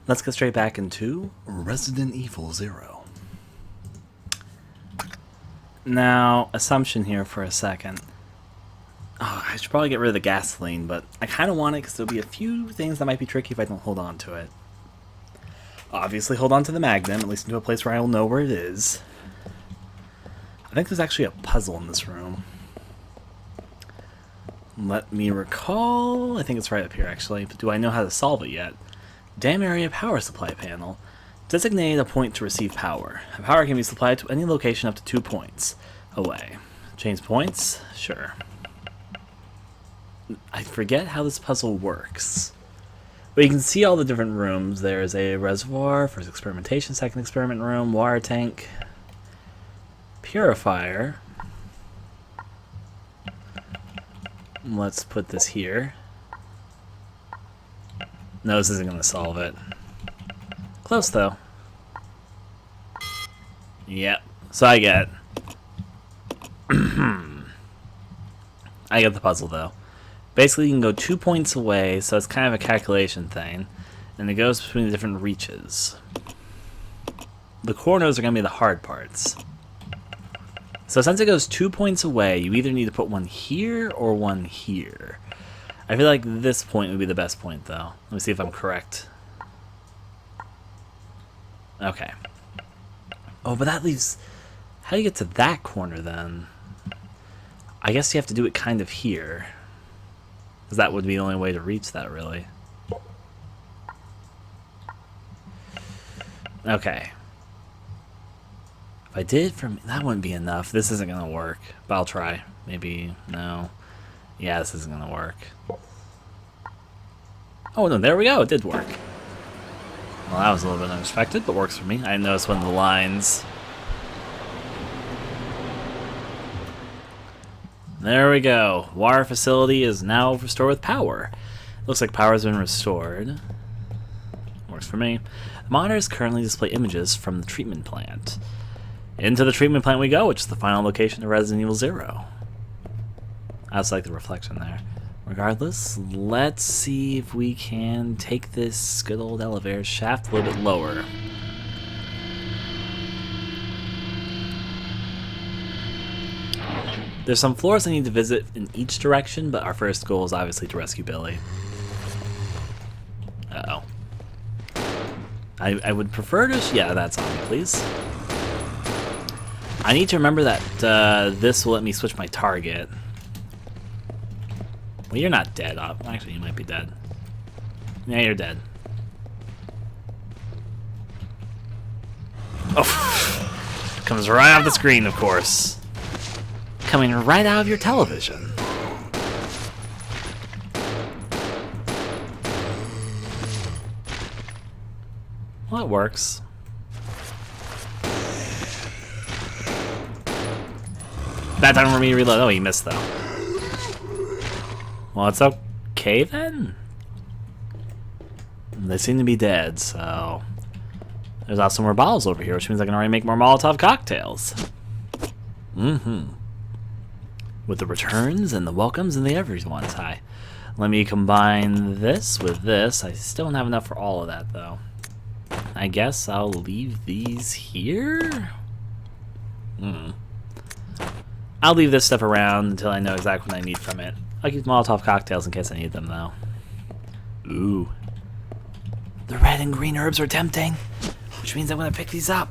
let's get straight back into Resident Evil 0. Now, assumption here for a second. Oh, I should probably get rid of the gasoline, but I kind of want it because there'll be a few things that might be tricky if I don't hold on to it. Obviously, hold on to the Magnum, at least into a place where I will know where it is. I think there's actually a puzzle in this room. Let me recall. I think it's right up here, actually, but do I know how to solve it yet? Dam area power supply panel. Designate a point to receive power. Power can be supplied to any location up to 2 points away. Change points? Sure. I forget how this puzzle works. But you can see all the different rooms. There's a reservoir, first experimentation, second experiment room, water tank, purifier. Let's put this here. No, this isn't going to solve it. Close, though. Yep. So I get I get the puzzle, though. Basically, you can go 2 points away, so it's kind of a calculation thing. And it goes between the different reaches. The corners are going to be the hard parts. So since it goes 2 points away, you either need to put one here or one here. I feel like this point would be the best point, though. Let me see if I'm correct. Okay. Oh, but that leaves... How do you get to that corner, then? I guess you have to do it kind of here. Because that would be the only way to reach that, really. Okay. If I did from... That wouldn't be enough. This isn't going to work. But I'll try. Maybe... No. Yeah, this isn't going to work. Oh, no, there we go. It did work. Well, that was a little bit unexpected, but works for me. I noticed one of the lines. There we go. Water facility is now restored with power. Looks like power has been restored. Works for me. The monitors currently display images from the treatment plant. Into the treatment plant we go, which is the final location of Resident Evil 0. I just like the reflection there. Regardless, let's see if we can take this good old elevator shaft a little bit lower. There's some floors I need to visit in each direction, but our first goal is obviously to rescue Billy. Uh-oh. I would prefer to... Yeah, that's on me, please. I need to remember that this will let me switch my target. Well, you're not dead. Actually, you might be dead. Yeah, you're dead. Oh! Comes right off the screen, of course. Coming right out of your television. Well, it works. Bad time for me to reload. Oh, he missed, though. Well, it's okay, then? They seem to be dead, so... There's also more bottles over here, which means I can already make more Molotov cocktails. Mm-hmm. With the returns and the welcomes and the everyone's high. Let me combine this with this. I still don't have enough for all of that, though. I guess I'll leave these here? I'll leave this stuff around until I know exactly what I need from it. I'll keep Molotov cocktails in case I need them, though. Ooh. The red and green herbs are tempting, which means I'm going to pick these up.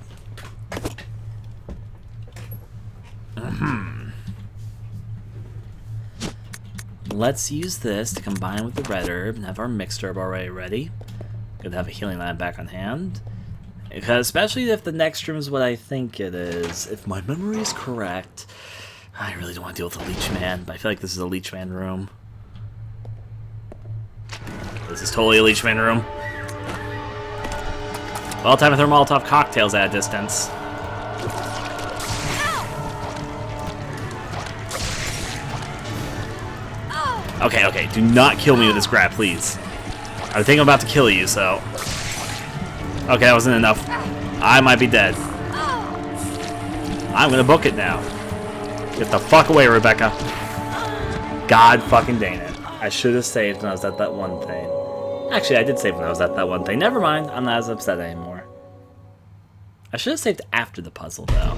Let's use this to combine with the red herb and have our mixed herb already ready. Good to have a healing lamp back on hand. Because especially if the next room is what I think it is. If my memory is correct, I really don't want to deal with a leech man, but I feel like this is a leech man room. This is totally a leech man room. Well, time to throw Molotov cocktails at a distance. Okay, okay, do not kill me with this grab, please. I think I'm about to kill you, so... Okay, that wasn't enough. I might be dead. I'm gonna book it now. Get the fuck away, Rebecca. God fucking dang it. I should have saved when I was at that one thing. Actually, I did save when I was at that one thing. Never mind, I'm not as upset anymore. I should have saved after the puzzle, though.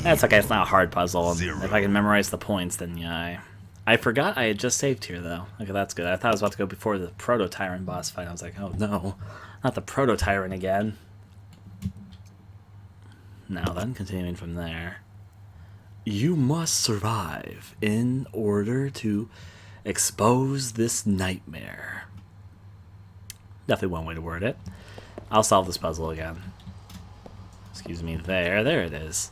That's okay, it's not a hard puzzle. If I can memorize the points, then yeah. I forgot I had just saved here, though. Okay, that's good. I thought I was about to go before the Proto-Tyrant boss fight. I was like, oh no, not the Proto-Tyrant again. Now then, continuing from there. You must survive in order to expose this nightmare. Definitely one way to word it. I'll solve this puzzle again. Excuse me, there it is.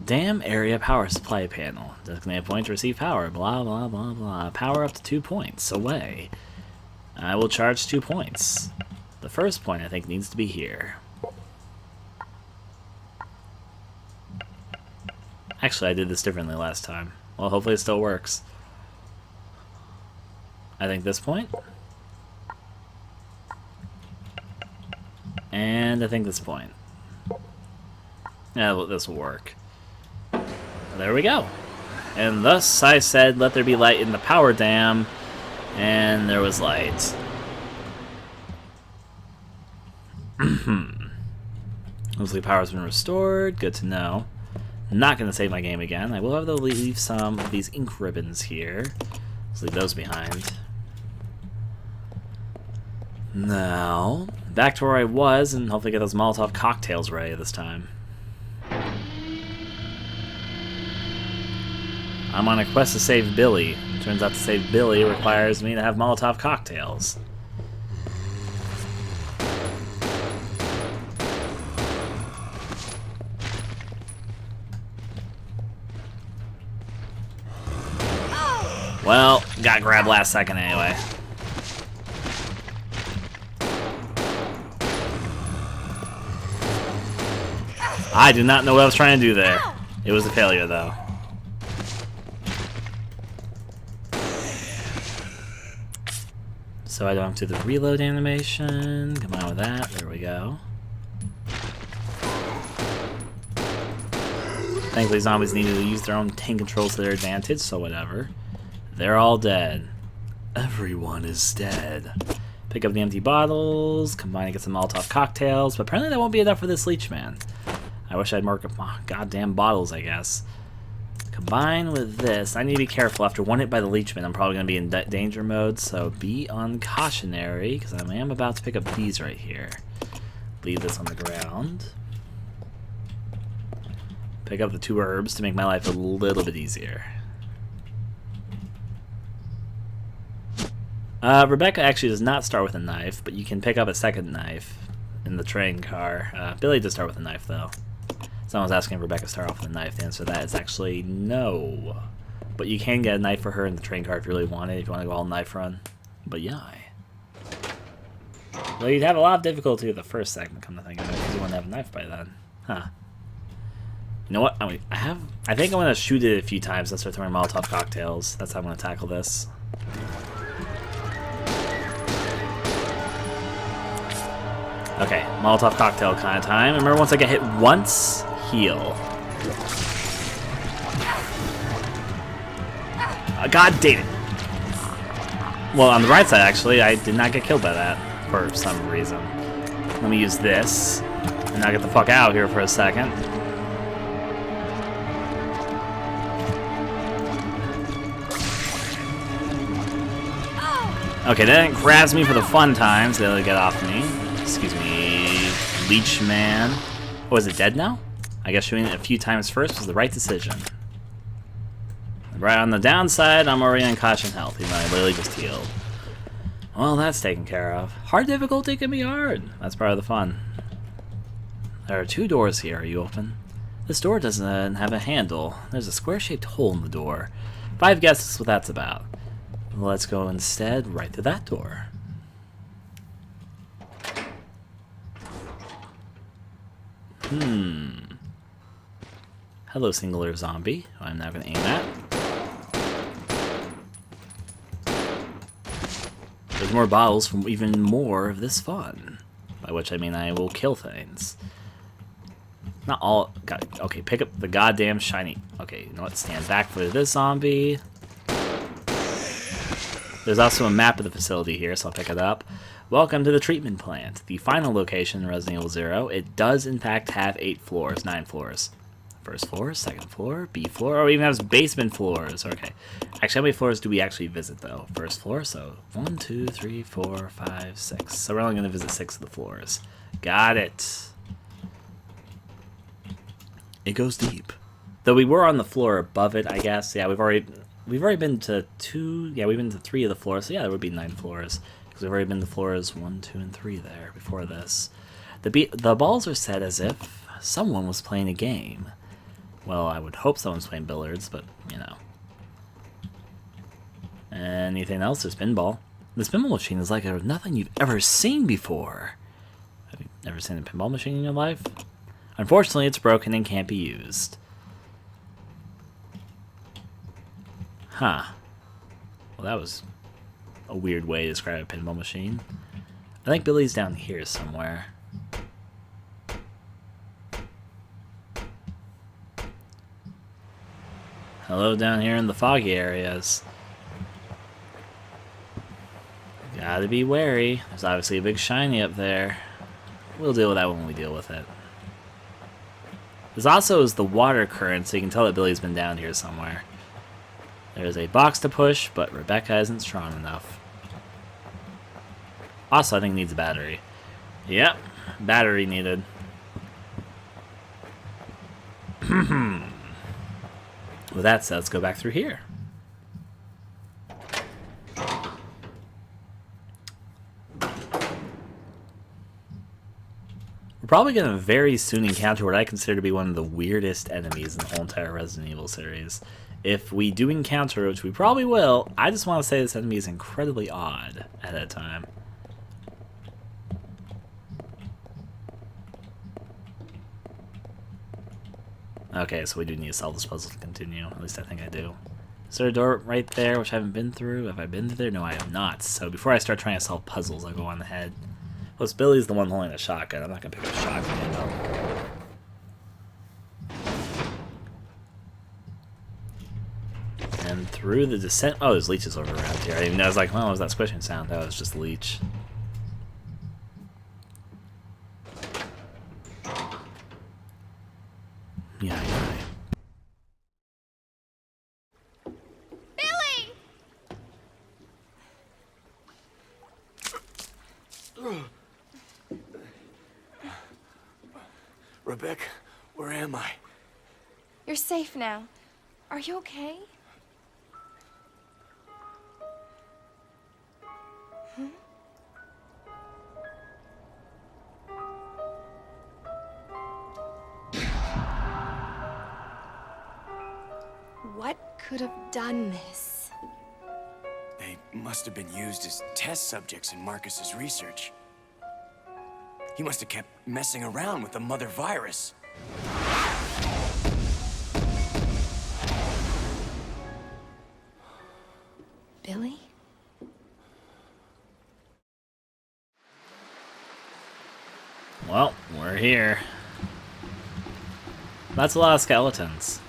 Dam area power supply panel. Designate a point to receive power. Blah, blah, blah, blah. Power up to 2 points. Away. I will charge 2 points. The first point, I think, needs to be here. Actually, I did this differently last time. Well, hopefully it still works. I think this point. And I think this point. Yeah, well, this will work. There we go. And thus I said, let there be light in the power dam. And there was light. Hopefully power's been restored. Good to know. Not going to save my game again. I will have to leave some of these ink ribbons here. Let's leave those behind. Now, back to where I was, and hopefully get those Molotov cocktails ready this time. I'm on a quest to save Billy. Turns out to save Billy requires me to have Molotov cocktails. Well, got grabbed last second anyway. I do not know what I was trying to do there. It was a failure, though. So I don't have to do the reload animation. Come on with that. There we go. Thankfully, zombies needed to use their own tank controls to their advantage, so whatever. They're all dead. Everyone is dead. Pick up the empty bottles, combine and get some Molotov cocktails, but apparently that won't be enough for this leech man. I wish I'd mark up my goddamn bottles, I guess. Combine with this. I need to be careful. After one hit by the leechman, I'm probably going to be in danger mode, so be on cautionary, because I am about to pick up these right here. Leave this on the ground. Pick up the 2 herbs to make my life a little bit easier. Rebecca actually does not start with a knife, but you can pick up a second knife in the train car. Billy does start with a knife, though. Someone's asking if Rebecca to start off with a knife. The answer to that is actually no. But you can get a knife for her in the train car if you really want it, if you want to go all knife run. But yeah. Well, you'd have a lot of difficulty with the first segment, come to think of it, because you wouldn't have a knife by then. Huh. You know what? I think I'm going to shoot it a few times and start throwing Molotov cocktails. That's how I'm going to tackle this. Okay, Molotov cocktail kind of time. Remember, once I get hit once, heal. God damn it. Well, on the right side, actually, I did not get killed by that for some reason. Let me use this, and now get the fuck out here for a second. Okay, that grabs me for the fun times. They'll get off me. Excuse me, Leech Man. Oh, is it dead now? I guess shooting it a few times first was the right decision. Right on the downside, I'm already on caution health, even though I literally just healed. Well, that's taken care of. Hard difficulty can be hard. That's part of the fun. There are 2 doors here. Are you open? This door doesn't have a handle. There's a square-shaped hole in the door. 5 guesses what that's about. Let's go instead right to that door. Hello, singular zombie. I'm now going to aim at. There's more bottles from even more of this fun. By which I mean I will kill things. Not all. God, okay, pick up the goddamn shiny. Okay, you know what? Stand back for this zombie. There's also a map of the facility here, so I'll pick it up. Welcome to the treatment plant, the final location in Resident Evil 0. It does, in fact, have 8 floors, 9 floors. First floor, second floor, B floor, or even has basement floors. Okay. Actually, how many floors do we actually visit, though? First floor, so 1, 2, 3, 4, 5, 6. So we're only going to visit 6 of the floors. Got it. It goes deep. Though we were on the floor above it, I guess. Yeah, we've already been to 2. Yeah, we've been to 3 of the floors. So yeah, there would be 9 floors because we've already been to floors 1, 2, and 3 there before this. The balls are set as if someone was playing a game. Well, I would hope someone's playing billiards, but you know. Anything else? There's pinball. This pinball machine is like nothing you've ever seen before. Have you ever seen a pinball machine in your life? Unfortunately, it's broken and can't be used. Huh. Well, that was a weird way to describe a pinball machine. I think Billy's down here somewhere. Hello down here in the foggy areas. Gotta be wary. There's obviously a big shiny up there. We'll deal with that when we deal with it. This also is the water current, so you can tell that Billy's been down here somewhere. There's a box to push, but Rebecca isn't strong enough. Also, I think it needs a battery. Yep, battery needed. With that said, let's go back through here. We're probably going to very soon encounter what I consider to be one of the weirdest enemies in the whole entire Resident Evil series. If we do encounter it, which we probably will, I just want to say this enemy is incredibly odd at that time. Okay, so we do need to solve this puzzle to continue. At least I think I do. Is there a door right there, which I haven't been through? Have I been through there? No, I have not. So before I start trying to solve puzzles, I'll go on ahead. Plus, Billy's the one holding a shotgun. I'm not going to pick up a shotgun, you know. And through the descent... Oh, there's leeches over around here. I didn't even know. I was like, well, what was that squishing sound? That was just leech. Yeah. Billy! Rebecca, where am I? You're safe now. Are you okay? What could have done this? They must have been used as test subjects in Marcus's research. He must have kept messing around with the mother virus. Billy? Well, we're here. That's a lot of skeletons.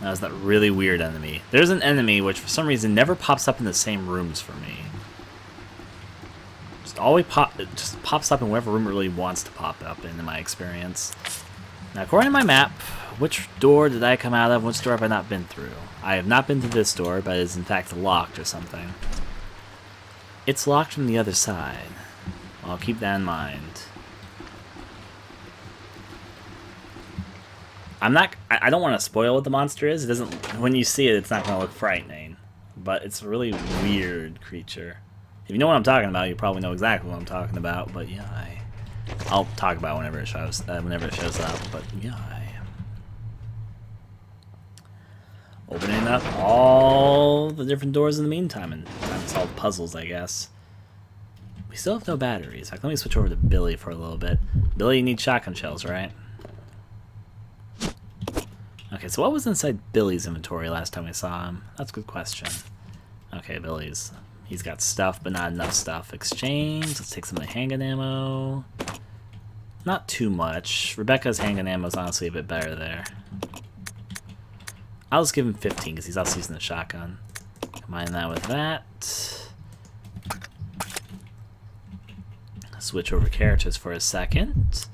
That was that really weird enemy. There's an enemy which for some reason never pops up in the same rooms for me. It just pops up in whatever room it really wants to pop up in my experience. Now, according to my map, which door did I come out of? Which door have I not been through? I have not been to this door, but it is in fact locked or something. It's locked from the other side. I'll keep that in mind. I don't want to spoil what the monster is. It doesn't. When you see it, it's not going to look frightening, but it's a really weird creature. If you know what I'm talking about, you probably know exactly what I'm talking about. But yeah, I'll talk about it whenever it shows up. But yeah, opening up all the different doors in the meantime and trying to solve puzzles, I guess. We still have no batteries. In fact, let me switch over to Billy for a little bit. Billy, you need shotgun shells, right? Okay, so what was inside Billy's inventory last time we saw him? That's a good question. Okay, he's got stuff, but not enough stuff. Exchange, let's take some of the handgun ammo. Not too much. Rebecca's handgun ammo is honestly a bit better there. I'll just give him 15 because he's also using the shotgun. Combine that with that. Switch over characters for a second.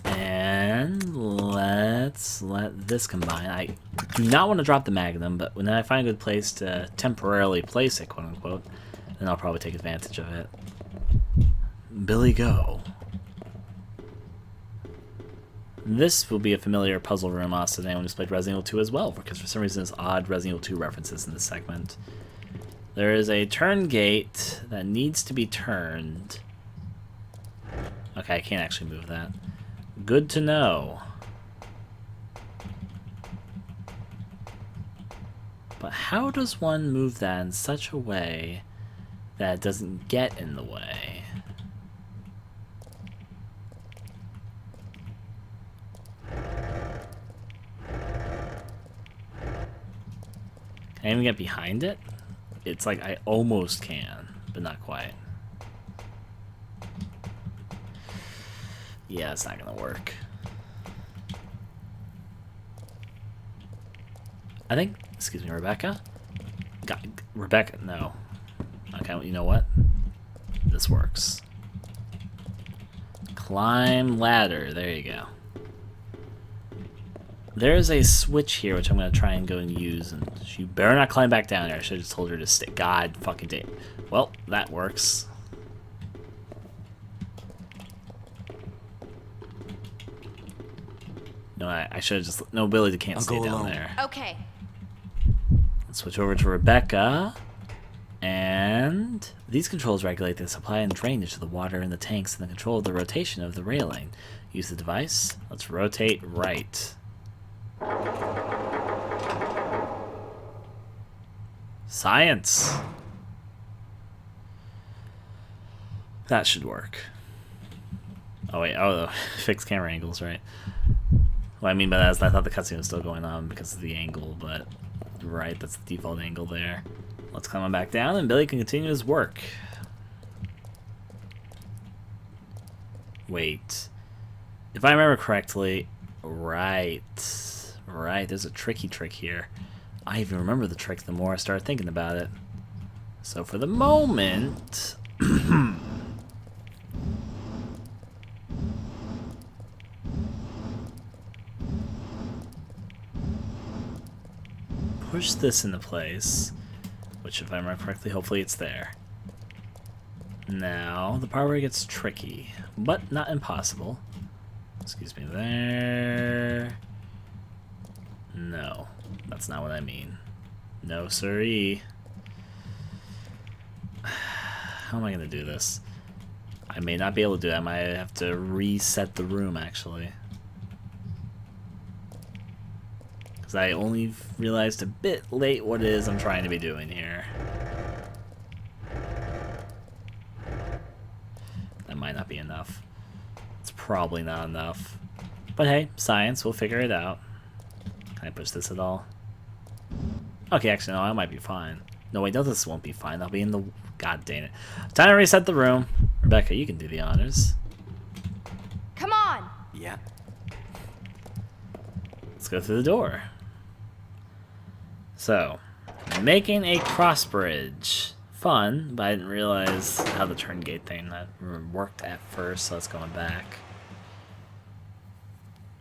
And let's let this combine. I do not want to drop the Magnum, but when I find a good place to temporarily place it, quote unquote, then I'll probably take advantage of it. Billy, go. This will be a familiar puzzle room also to anyone who's played Resident Evil 2 as well, because for some reason there's odd Resident Evil 2 references in this segment. There is a turn gate that needs to be turned. Okay, I can't actually move that. Good to know. But how does one move that in such a way that it doesn't get in the way? Can I even get behind it? It's like I almost can, but not quite. Yeah, it's not gonna work. I think, excuse me, Rebecca? Rebecca, no. Okay, you know what? This works. Climb ladder, there you go. There's a switch here, which I'm gonna try and go and use, and she better not climb back down there. I should've just told her to stay. God fucking damn. Well, that works. No, I should have just... No, Billy can't stay down there. Okay. Let's switch over to Rebecca. And these controls regulate the supply and drainage of the water in the tanks and the control of the rotation of the railing. Use the device. Let's rotate right. Science! That should work. Oh wait, oh, fixed camera angles, right. What I mean by that is I thought the cutscene was still going on because of the angle, but right, that's the default angle there. Let's climb on back down and Billy can continue his work. Wait. If I remember correctly, right, there's a tricky trick here. I even remember the trick the more I started thinking about it. So for the moment... push this into place, which if I remember correctly, hopefully it's there. Now, the part where it gets tricky, but not impossible. Excuse me, there. No, that's not what I mean. No, siree. How am I going to do this? I may not be able to do it. I might have to reset the room, actually. Because I only realized a bit late what it is I'm trying to be doing here. That might not be enough. It's probably not enough. But hey, science, we'll figure it out. Can I push this at all? Okay, actually, no, I might be fine. No, wait, no, this won't be fine. I'll be in the... God dang it. Time to reset the room. Rebecca, you can do the honors. Come on! Yeah. Let's go through the door. So, making a cross bridge. Fun, but I didn't realize how the turn gate thing that worked at first, so let's go back.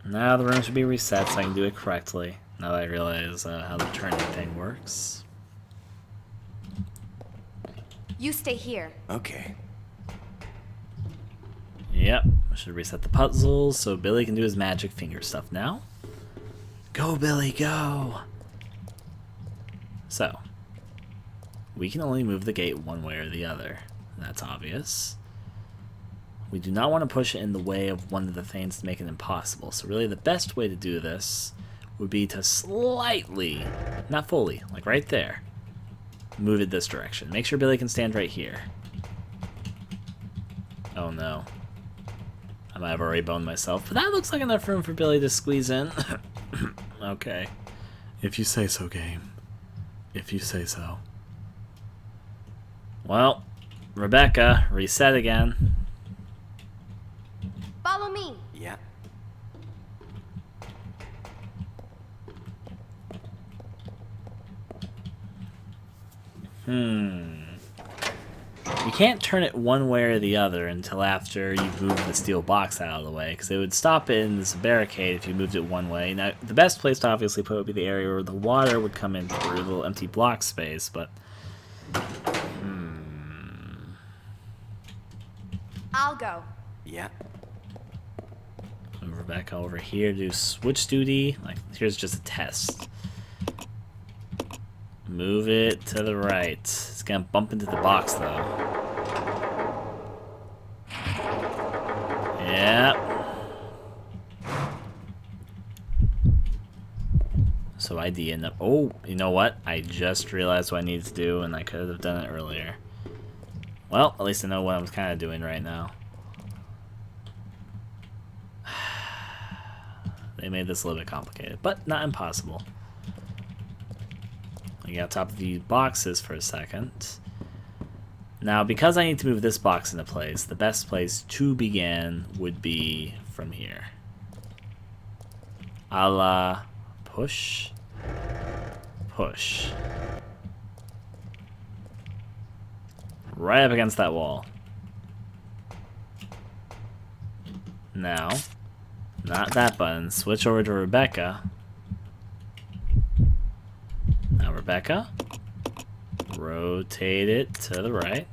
Now the room should be reset so I can do it correctly, now that I realize how the turning thing works. You stay here. Okay. Yep, I should reset the puzzles so Billy can do his magic finger stuff now. Go, Billy, go! So, we can only move the gate one way or the other. That's obvious. We do not want to push it in the way of one of the things to make it impossible. So really the best way to do this would be to slightly, not fully, like right there, move it this direction. Make sure Billy can stand right here. Oh no. I might have already boned myself, but that looks like enough room for Billy to squeeze in. Okay. If you say so, game. If you say so. Well, Rebecca, reset again. Follow me. Yeah. You can't turn it one way or the other until after you've moved the steel box out of the way, because it would stop it in this barricade if you moved it one way. Now, the best place to obviously put it would be the area where the water would come in through the little empty block space, but... I'll go. Yeah. Move Rebecca over here to do switch duty. Like, here's just a test. Move it to the right. It's gonna bump into the box, though. Yep. So ID end up... Oh, you know what? I just realized what I needed to do, and I could have done it earlier. Well, at least I know what I'm kind of doing right now. They made this a little bit complicated, but not impossible. I got top of the boxes for a second. Now, because I need to move this box into place, the best place to begin would be from here. A la push, push. Right up against that wall. Now, not that button. Switch over to Rebecca. Now Rebecca. Rotate it to the right.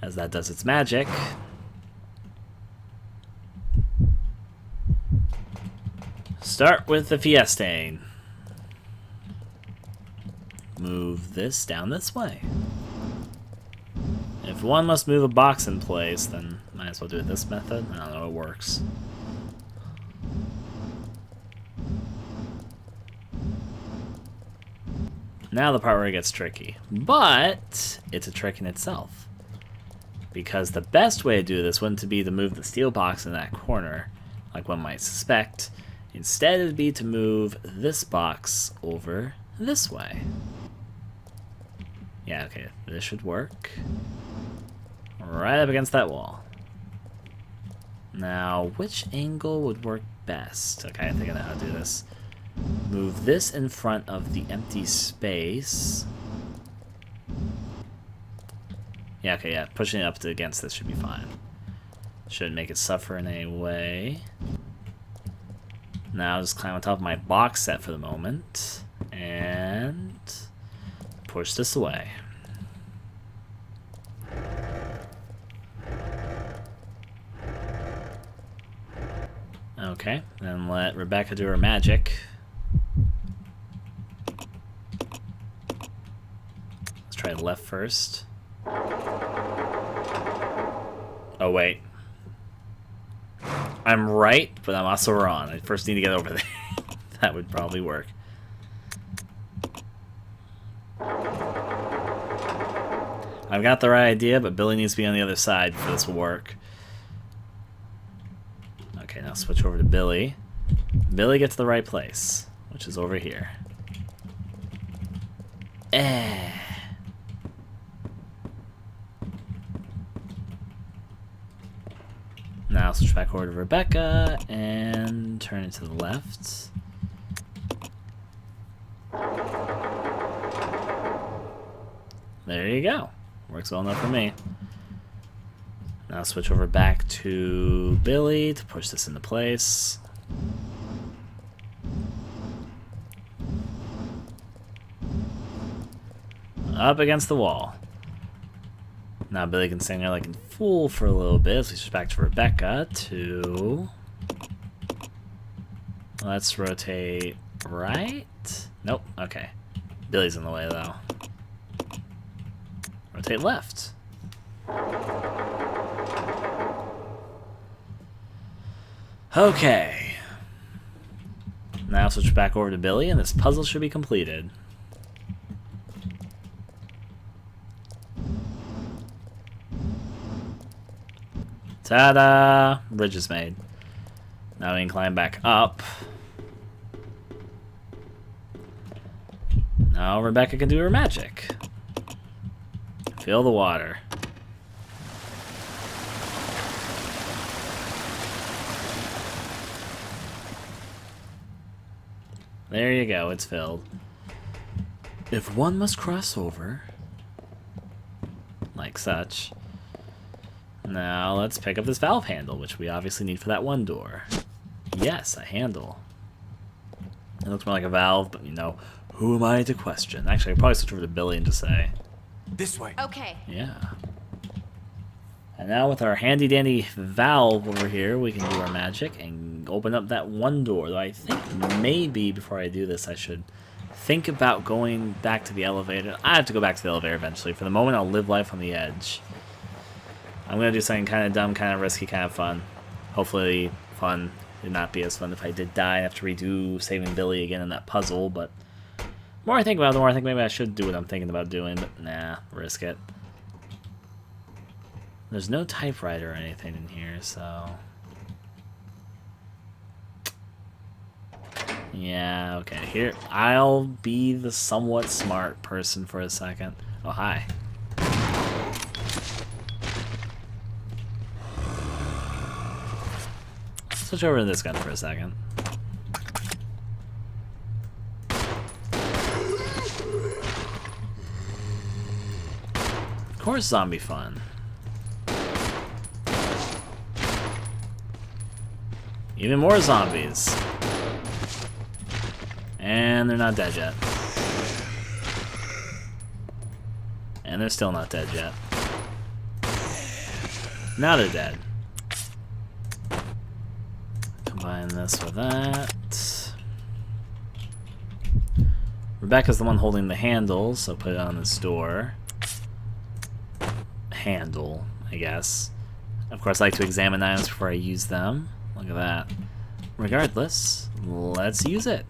As that does its magic. Start with the Fiestane. Move this down this way. If one must move a box in place, then might as well do it this method. I don't know, it works. Now the part where it gets tricky. But it's a trick in itself. Because the best way to do this wouldn't be to move the steel box in that corner, like one might suspect. Instead, it would be to move this box over this way. Yeah, okay, this should work. Right up against that wall. Now, which angle would work best? Okay, I think I know how to do this. Move this in front of the empty space. Yeah, okay, yeah, pushing it up to against this should be fine. Shouldn't make it suffer in any way. Now, I'll just climb on top of my box set for the moment. And push this away. Okay, then let Rebecca do her magic. Let's try left first. Oh, wait. I'm right, but I'm also wrong. I first need to get over there. That would probably work. I've got the right idea, but Billy needs to be on the other side for this will work. Okay, now switch over to Billy. Billy gets to the right place, which is over here. Now switch back over to Rebecca and turn it to the left. There you go. Works well enough for me. Now switch over back to Billy to push this into place. Up against the wall. Now Billy can stand there like a fool for a little bit. So we switch back to Rebecca to... Let's rotate right. Nope, okay. Billy's in the way though. Rotate left. Okay. Now switch back over to Billy and this puzzle should be completed. Ta-da! Bridge is made. Now we can climb back up. Now Rebecca can do her magic. Feel the water. There you go, it's filled. If one must cross over, like such. Now let's pick up this valve handle, which we obviously need for that one door. Yes, a handle. It looks more like a valve, but you know, who am I to question? Actually, I could probably switch over to Billy and just say, This way. Okay. yeah. And now with our handy dandy valve over here, we can do our magic and open up that one door. Though I think maybe before I do this, I should think about going back to the elevator. I have to go back to the elevator eventually. For the moment, I'll live life on the edge. I'm going to do something kind of dumb, kind of risky, kind of fun. Hopefully fun. It'd not be as fun if I did die and have to redo saving Billy again in that puzzle, but the more I think about it, the more I think maybe I should do what I'm thinking about doing, but nah, risk it. There's no typewriter or anything in here, so... yeah, okay, here, I'll be the somewhat smart person for a second. Oh, hi. Switch over to this gun for a second. Of course, zombie fun. Even more zombies. And they're not dead yet. And they're still not dead yet. Now they're dead. Combine this with that. Rebecca's the one holding the handle, so put it on this door. Handle, I guess. Of course, I like to examine items before I use them. Look at that. Regardless, let's use it.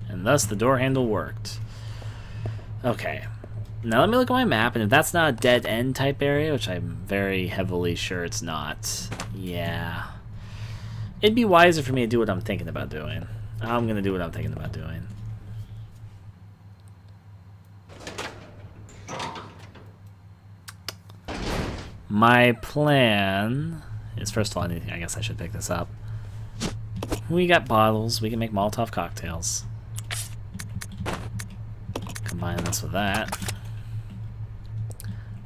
And thus the door handle worked. Okay. Now let me look at my map, and if that's not a dead end type area, which I'm very heavily sure it's not, yeah. It'd be wiser for me to do what I'm thinking about doing. I'm gonna do what I'm thinking about doing. My plan is, first of all, I guess I should pick this up. We got bottles, we can make Molotov cocktails. Combine this with that.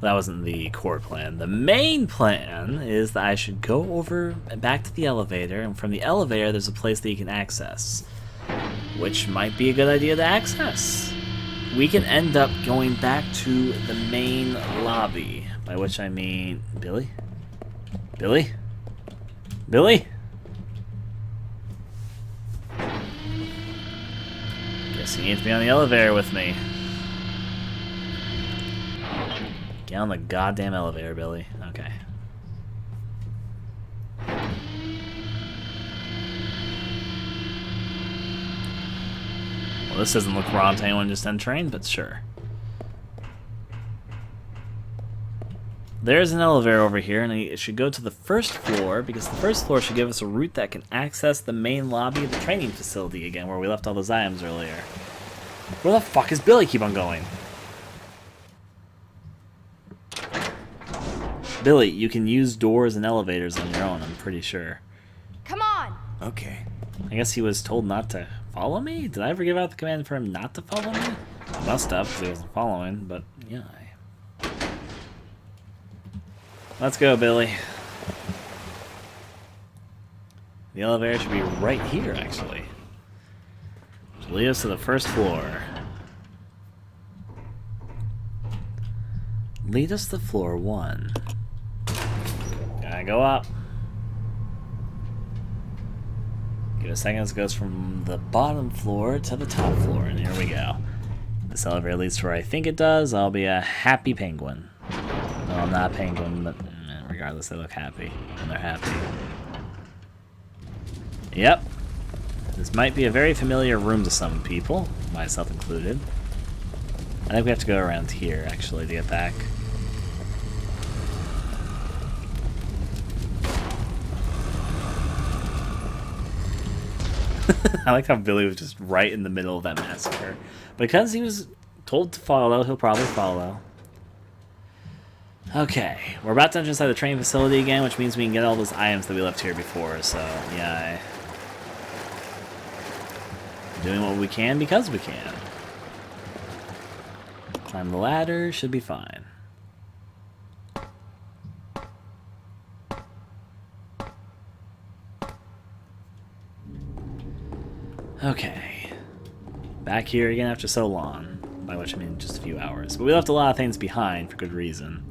That wasn't the core plan. The main plan is that I should go over back to the elevator, and from the elevator there's a place that you can access, which might be a good idea to access. We can end up going back to the main lobby, by which I mean... Billy? Billy? Billy? Guess you need to be on the elevator with me. Get on the goddamn elevator, Billy. Okay. Well, this doesn't look wrong to anyone just entering, but sure. There's an elevator over here, and it should go to the first floor, because the first floor should give us a route that can access the main lobby of the training facility again, where we left all those items earlier. Where the fuck is Billy keep on going? Billy, you can use doors and elevators on your own, I'm pretty sure. Come on! Okay. I guess he was told not to follow me? Did I ever give out the command for him not to follow me? I must have, because he wasn't following, but yeah. Let's go, Billy. The elevator should be right here, actually. Should lead us to the first floor. Lead us to floor 1. Gotta go up. Give it a second, this goes from the bottom floor to the top floor, and here we go. This elevator leads to where I think it does. I'll be a happy penguin. Well, I'm not a penguin, but regardless, they look happy, and they're happy. Yep. This might be a very familiar room to some people, myself included. I think we have to go around here, actually, to get back. I like how Billy was just right in the middle of that massacre. Because he was Told to follow, he'll probably follow. Okay, we're about to enter inside the train facility again, which means we can get all those items that we left here before, so yeah. Doing what we can because we can. Climb the ladder, should be fine. Okay. Back here again after so long. By which I mean just a few hours. But we left a lot of things behind for good reason.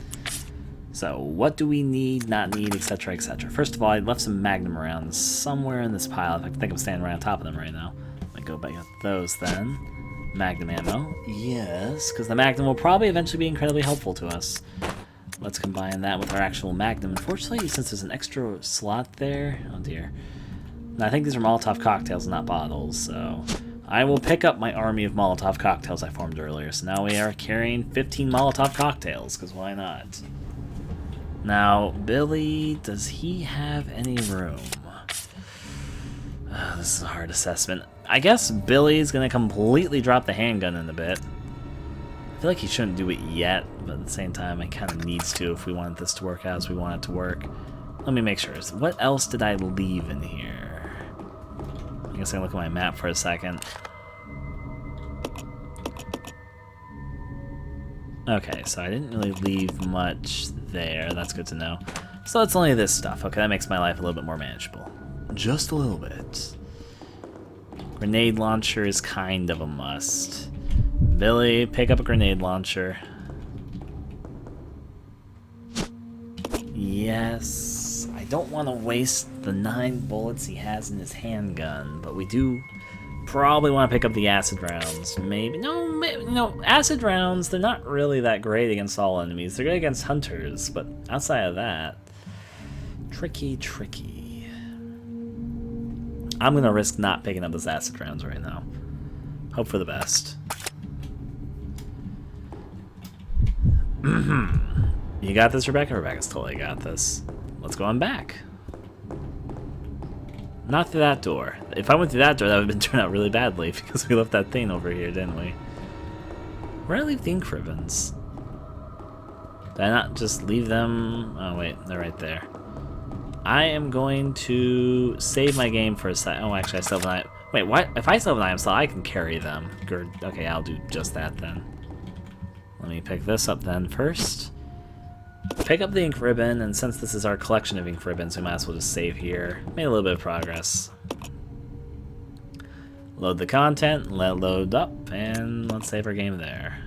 So, what do we need, not need, etc., etc. First of all, I left some Magnum rounds somewhere in this pile. I think I'm standing right on top of them right now. Let me go back with those then. Magnum ammo. Yes, because the Magnum will probably eventually be incredibly helpful to us. Let's combine that with our actual Magnum. Unfortunately, since there's an extra slot there... Oh dear. Now, I think these are Molotov cocktails, not bottles, so... I will pick up my army of Molotov cocktails I formed earlier. So now we are carrying 15 Molotov cocktails, because why not? Now, Billy, does he have any room? This is a hard assessment. I guess Billy's going to completely drop the handgun in a bit. I feel like he shouldn't do it yet, but at the same time, it kind of needs to if we want this to work out as we want it to work. Let me make sure. What else did I leave in here? I guess I can look at my map for a second. Okay, so I didn't really leave much there. That's good to know. So it's only this stuff. Okay, that makes my life a little bit more manageable. Just a little bit. Grenade launcher is kind of a must. Billy, pick up a grenade launcher. Yes. I don't want to waste the 9 bullets he has in his handgun, but we do probably want to pick up the acid rounds. Maybe. No, acid rounds, they're not really that great against all enemies. They're good against hunters, but outside of that, tricky. I'm going to risk not picking up those acid rounds right now. Hope for the best. You got this, Rebecca? Rebecca's totally got this. Let's go on back. Not through that door. If I went through that door, that would have been turned out really badly because we left that thing over here, didn't we? Where did I leave the ink ribbons? Did I not just leave them? Oh, wait. They're right there. I am going to save my game for a sec. Oh, actually, I still have an item. Wait, what? If I still have an item slot, I can carry them. Good. Okay, I'll do just that then. Let me pick this up then first. Pick up the ink ribbon, and since this is our collection of ink ribbons, we might as well just save here. Made a little bit of progress. Load the content, let it load up, and let's save our game there.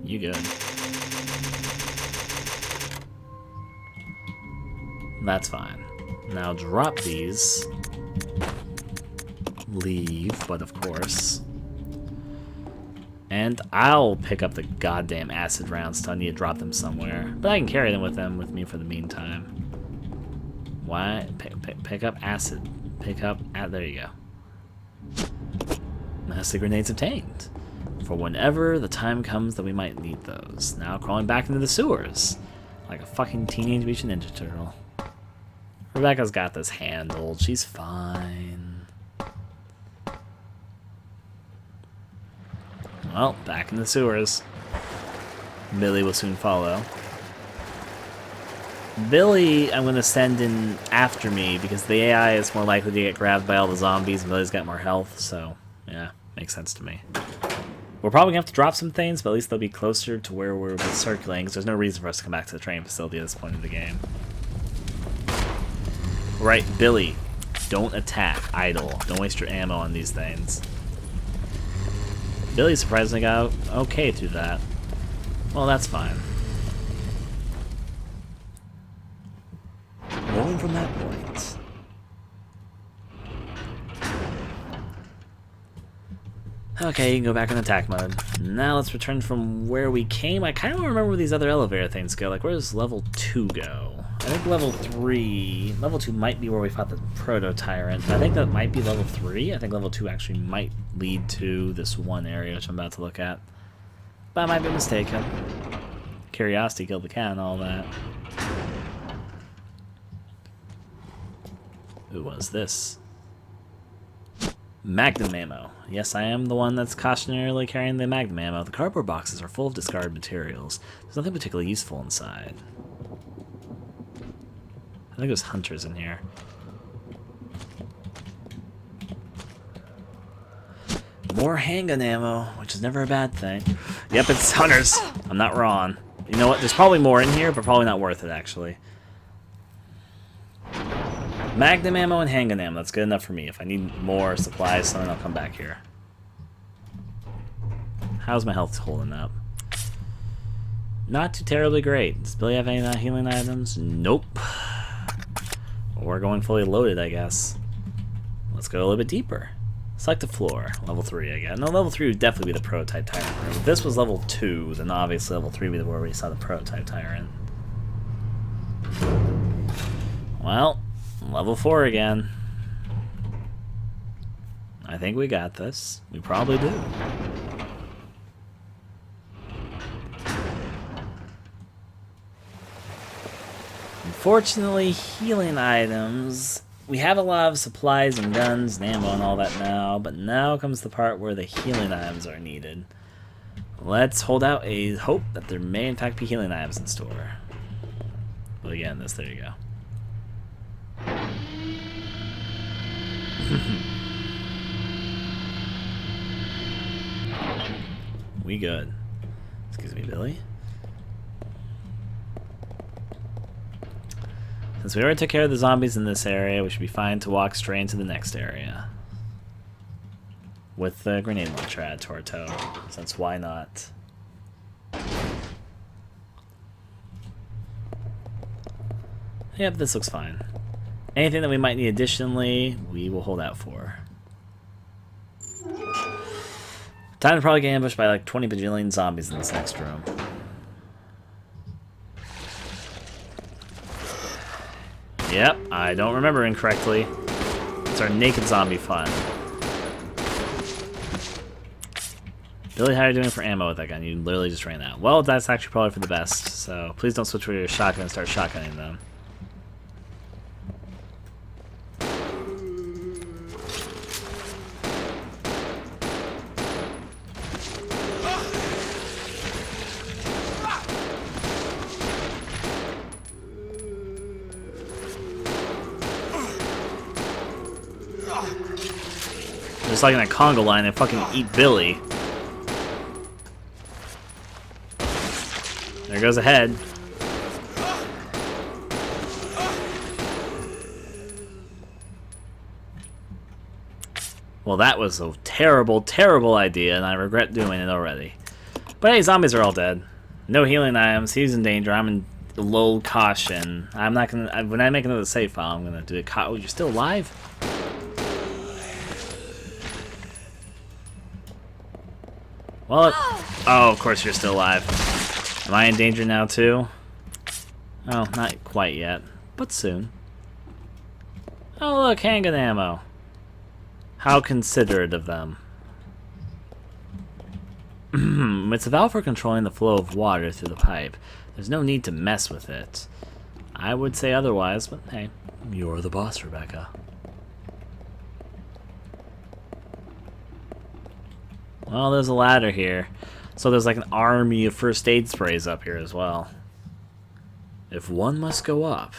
You good. That's fine. Now drop these. Leave, but of course. And I'll pick up the goddamn acid rounds till I need to drop them somewhere. But I can carry them with me for the meantime. Why? Pick up acid. There you go. Master grenades obtained. For whenever the time comes that we might need those. Now crawling back into the sewers. Like a fucking Teenage Mutant Ninja Turtle. Rebecca's got this handled. She's fine. Well, back in the sewers. Billy will soon follow. Billy, I'm going to send in after me because the AI is more likely to get grabbed by all the zombies and Billy's got more health, so yeah, makes sense to me. We're probably going to have to drop some things, but at least they'll be closer to where we're circling because there's no reason for us to come back to the train facility at this point in the game. Right, Billy, don't attack, idle. Don't waste your ammo on these things. Billy surprisingly got okay through that. Well, that's fine. Rolling from that point. Okay, you can go back in attack mode. Now let's return from where we came. I kind of remember where these other elevator things go. Like, where does level 2 go? I think level 3... Level 2 might be where we fought the Proto-Tyrant. I think that might be level 3. I think level 2 actually might lead to this one area, which I'm about to look at. But I might be mistaken. Curiosity killed the cat and all that. Who was this? Magnum ammo. Yes, I am the one that's cautionarily carrying the magnum ammo. The cardboard boxes are full of discarded materials. There's nothing particularly useful inside. I think there's hunters in here. More handgun ammo, which is never a bad thing. Yep, it's hunters. I'm not wrong. You know what? There's probably more in here, but probably not worth it, actually. Magnum ammo and handgun ammo. That's good enough for me. If I need more supplies, then I'll come back here. How's my health holding up? Not too terribly great. Does Billy have any healing items? Nope. We're going fully loaded, I guess. Let's go a little bit deeper. Select a floor. Level 3 again. No, level 3 would definitely be the prototype tyrant room. If this was level 2, then obviously level 3 would be where we saw the prototype tyrant. Well, level 4 again. I think we got this. We probably do. Unfortunately, healing items... We have a lot of supplies and guns and ammo and all that now, but now comes the part where the healing items are needed. Let's hold out a hope that there may in fact be healing items in store. Well, again, there you go. We good. Excuse me, Billy. Since we already took care of the zombies in this area, we should be fine to walk straight into the next area. With the grenade launcher added to our tow. Since why not? Yep, this looks fine. Anything that we might need additionally, we will hold out for. Time to probably get ambushed by like 20 bajillion zombies in this next room. Yep, I don't remember incorrectly. It's our naked zombie fun. Billy, how are you doing for ammo with that gun? You literally just ran out. Well, that's actually probably for the best, so please don't switch with your shotgun and start shotgunning them. Just like in a Congo line, they fucking eat Billy. There goes a head. Well, that was a terrible, terrible idea, and I regret doing it already. But hey, zombies are all dead. No healing items. He's in danger. I'm in low caution. I'm not gonna. When I make another save file, I'm gonna do it. Oh, you're still alive? Well, oh, of course you're still alive. Am I in danger now too? Oh, not quite yet, but soon. Oh look, handgun ammo. How considerate of them. It's a valve for controlling the flow of water through the pipe. There's no need to mess with it. I would say otherwise, but hey, you're the boss, Rebecca. Well, there's a ladder here. So there's like an army of first aid sprays up here as well. If one must go up.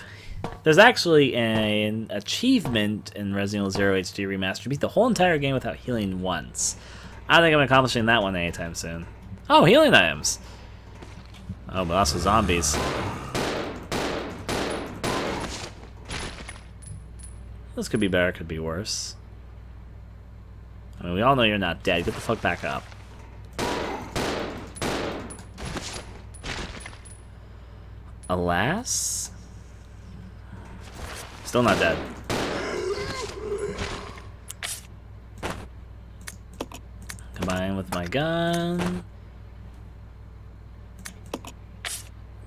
There's actually an achievement in Resident Evil 0 HD Remaster. Beat the whole entire game without healing once. I don't think I'm accomplishing that one anytime soon. Oh, healing items. Oh, but also zombies. This could be better, could be worse. I mean, we all know you're not dead. Get the fuck back up. Alas? Still not dead. Combine with my gun.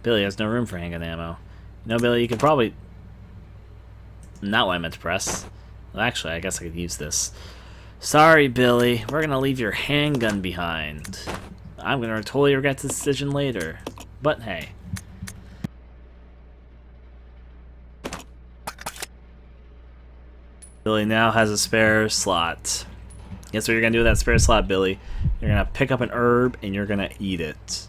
Billy has no room for handgun ammo. You know, Billy, you could probably... Not what I meant to press. Well, actually, I guess I could use this. Sorry, Billy. We're gonna leave your handgun behind. I'm gonna totally regret this decision later. But hey. Billy now has a spare slot. Guess what you're gonna do with that spare slot, Billy? You're gonna pick up an herb and you're gonna eat it.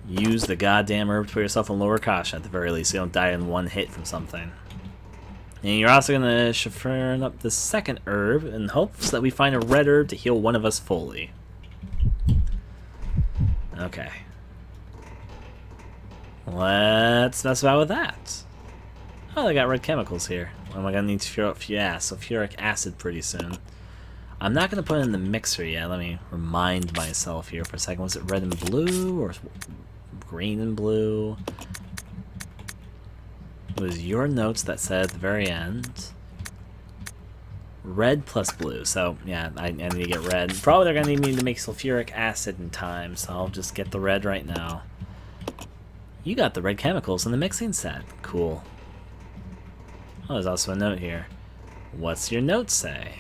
Use the goddamn herb to put yourself in lower caution at the very least, so you don't die in one hit from something. And you're also gonna chauffeur up the second herb in hopes that we find a red herb to heal one of us fully. Okay. Let's mess about with that. Oh, they got red chemicals here. What am I gonna need to sulfuric acid pretty soon. I'm not gonna put it in the mixer yet. Let me remind myself here for a second. Was it red and blue or green and blue? It was your notes that said at the very end red plus blue. So yeah, I need to get red. Probably they're gonna need me to make sulfuric acid in time, so I'll just get the red right now. You got the red chemicals in the mixing set. Cool. Oh, there's also a note here. What's your note say?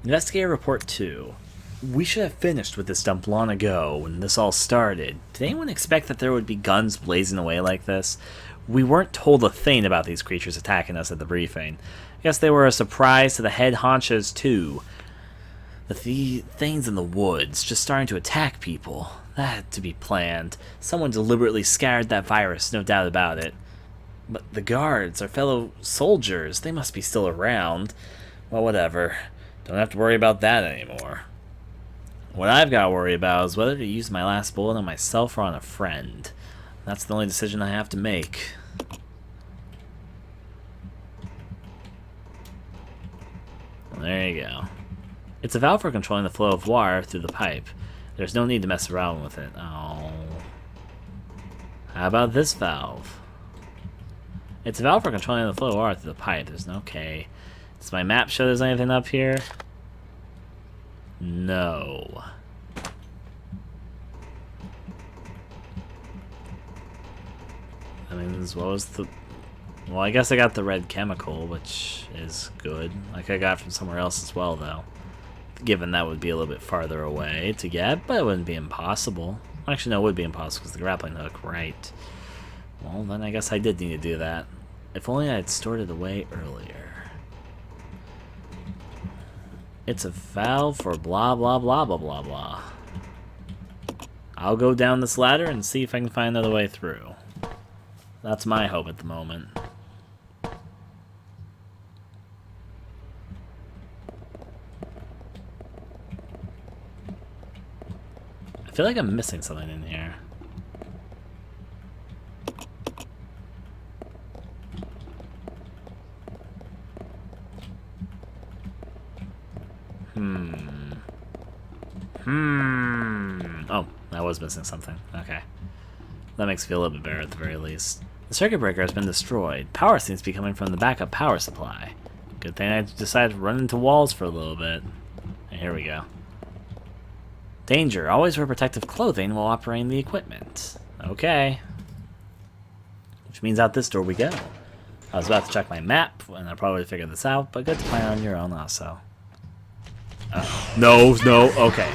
Investigator Report 2. We should have finished with this dump long ago when this all started. Did anyone expect that there would be guns blazing away like this? We weren't told a thing about these creatures attacking us at the briefing. I guess they were a surprise to the head honchos too. The things in the woods just starting to attack people. That had to be planned. Someone deliberately scared that virus, no doubt about it. But the guards, our fellow soldiers, they must be still around. Well, whatever. Don't have to worry about that anymore. What I've got to worry about is whether to use my last bullet on myself or on a friend. That's the only decision I have to make. Well, there you go. It's a valve for controlling the flow of water through the pipe. There's no need to mess around with it. Oh. How about this valve? It's a valve for controlling the flow of water through the pipe. There's no K. Does my map show there's anything up here? No. I mean, as well as the... Well, I guess I got the red chemical, which is good. Like I got from somewhere else as well, though. Given that would be a little bit farther away to get, but it wouldn't be impossible. Actually, no, it would be impossible because the grappling hook, right. Well, then I guess I did need to do that. If only I had stored it away earlier. It's a valve for blah, blah, blah, blah, blah, blah. I'll go down this ladder and see if I can find another way through. That's my hope at the moment. I feel like I'm missing something in here. Oh, I was missing something. Okay. That makes me feel a little bit better at the very least. The circuit breaker has been destroyed. Power seems to be coming from the backup power supply. Good thing I decided to run into walls for a little bit. And here we go. Danger. Always wear protective clothing while operating the equipment. Okay. Which means out this door we go. I was about to check my map, and I probably figured this out, but good to plan on your own also. No, okay.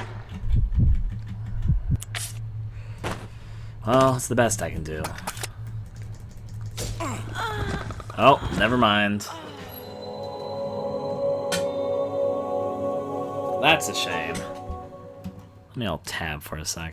Well, it's the best I can do. Oh, never mind. That's a shame. Let me alt tab for a sec.